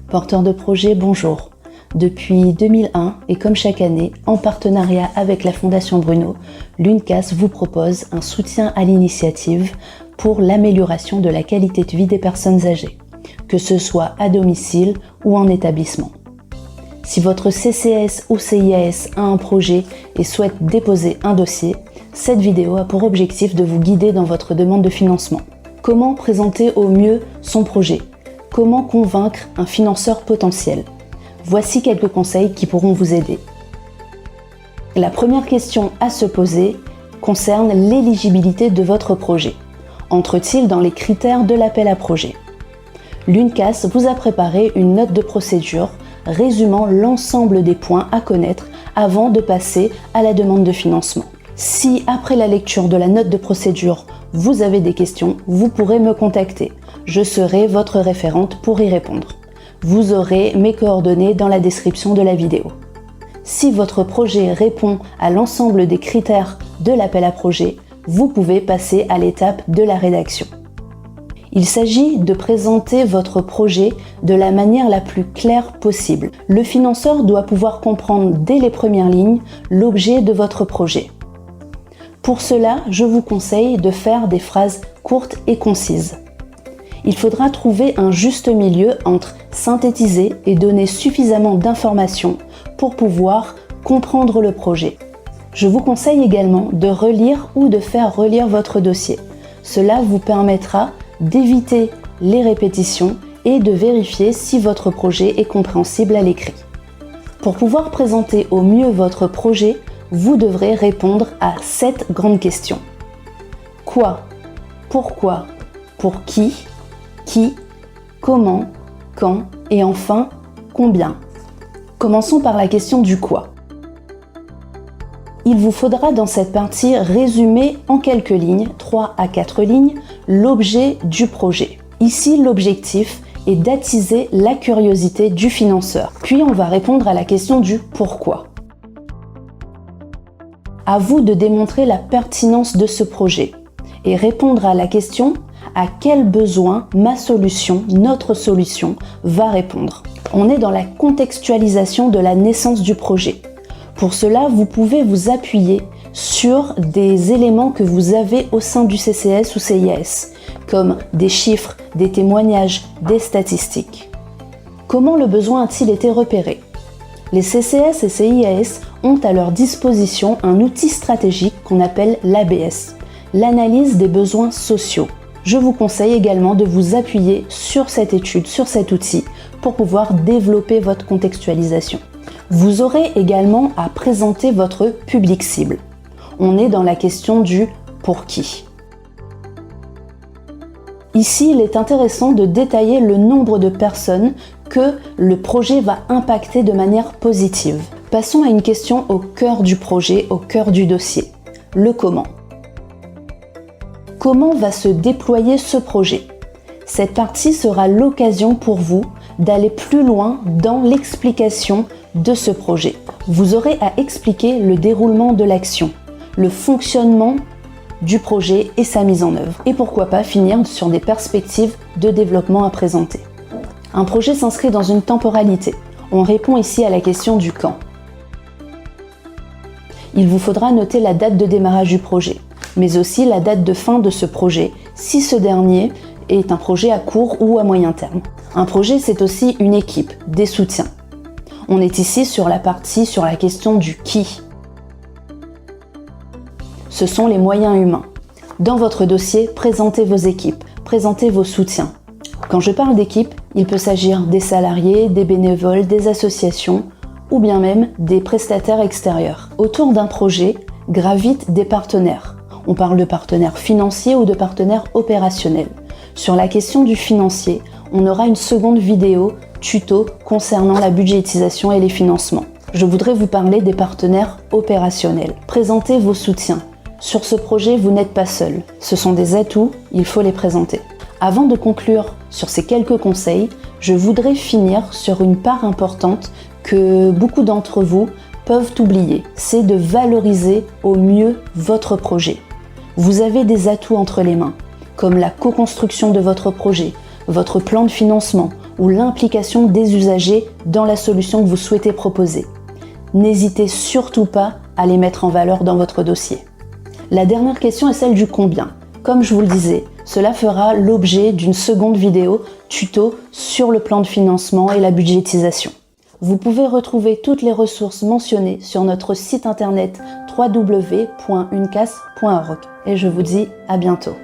Porteurs de projet, bonjour. Depuis 2001 et comme chaque année, en partenariat avec la Fondation Bruno, l'UNCAS vous propose un soutien à l'initiative pour l'amélioration de la qualité de vie des personnes âgées, que ce soit à domicile ou en établissement. Si votre CCAS ou CIAS a un projet et souhaite déposer un dossier, cette vidéo a pour objectif de vous guider dans votre demande de financement. Comment présenter au mieux son projet ? Comment convaincre un financeur potentiel ? Voici quelques conseils qui pourront vous aider. La première question à se poser concerne l'éligibilité de votre projet. Entre-t-il dans les critères de l'appel à projet ? L'UNCAS vous a préparé une note de procédure résumant l'ensemble des points à connaître avant de passer à la demande de financement. Si après la lecture de la note de procédure, vous avez des questions, vous pourrez me contacter. Je serai votre référente pour y répondre. Vous aurez mes coordonnées dans la description de la vidéo. Si votre projet répond à l'ensemble des critères de l'appel à projet, vous pouvez passer à l'étape de la rédaction. Il s'agit de présenter votre projet de la manière la plus claire possible. Le financeur doit pouvoir comprendre dès les premières lignes l'objet de votre projet. Pour cela, je vous conseille de faire des phrases courtes et concises. Il faudra trouver un juste milieu entre synthétiser et donner suffisamment d'informations pour pouvoir comprendre le projet. Je vous conseille également de relire ou de faire relire votre dossier. Cela vous permettra d'éviter les répétitions et de vérifier si votre projet est compréhensible à l'écrit. Pour pouvoir présenter au mieux votre projet, vous devrez répondre à 7 grandes questions. Quoi ? Pourquoi ? Pour qui ? Comment ? Quand ? Et enfin, combien ? Commençons par la question du quoi. Il vous faudra dans cette partie résumer en quelques lignes, 3 à 4 lignes, l'objet du projet. Ici, l'objectif est d'attiser la curiosité du financeur. Puis on va répondre à la question du pourquoi. À vous de démontrer la pertinence de ce projet et répondre à la question à quel besoin ma solution, notre solution, va répondre. On est dans la contextualisation de la naissance du projet. Pour cela, vous pouvez vous appuyer sur des éléments que vous avez au sein du CCAS ou CIAS, comme des chiffres, des témoignages, des statistiques. Comment le besoin a-t-il été repéré ? Les CCAS et CIAS ont à leur disposition un outil stratégique qu'on appelle l'ABS, l'analyse des besoins sociaux. Je vous conseille également de vous appuyer sur cette étude, sur cet outil, pour pouvoir développer votre contextualisation. Vous aurez également à présenter votre public cible. On est dans la question du pour qui. Ici, il est intéressant de détailler le nombre de personnes que le projet va impacter de manière positive. Passons à une question au cœur du projet, au cœur du dossier. Le comment. Comment va se déployer ce projet ? Cette partie sera l'occasion pour vous d'aller plus loin dans l'explication de ce projet. Vous aurez à expliquer le déroulement de l'action, le fonctionnement du projet et sa mise en œuvre. Et pourquoi pas finir sur des perspectives de développement à présenter. Un projet s'inscrit dans une temporalité. On répond ici à la question du quand. Il vous faudra noter la date de démarrage du projet, mais aussi la date de fin de ce projet, si ce dernier est un projet à court ou à moyen terme. Un projet, c'est aussi une équipe, des soutiens. On est ici sur la question du qui. Ce sont les moyens humains. Dans votre dossier, présentez vos équipes, présentez vos soutiens. Quand je parle d'équipe, il peut s'agir des salariés, des bénévoles, des associations ou bien même des prestataires extérieurs. Autour d'un projet gravitent des partenaires. On parle de partenaires financiers ou de partenaires opérationnels. Sur la question du financier, on aura une seconde vidéo tuto concernant la budgétisation et les financements. Je voudrais vous parler des partenaires opérationnels. Présentez vos soutiens. Sur ce projet, vous n'êtes pas seul. Ce sont des atouts, il faut les présenter. Avant de conclure sur ces quelques conseils, je voudrais finir sur une part importante que beaucoup d'entre vous peuvent oublier. C'est de valoriser au mieux votre projet. Vous avez des atouts entre les mains, comme la co-construction de votre projet, votre plan de financement, ou l'implication des usagers dans la solution que vous souhaitez proposer. N'hésitez surtout pas à les mettre en valeur dans votre dossier. La dernière question est celle du combien. Comme je vous le disais, cela fera l'objet d'une seconde vidéo tuto sur le plan de financement et la budgétisation. Vous pouvez retrouver toutes les ressources mentionnées sur notre site internet www.uncas.org et je vous dis à bientôt.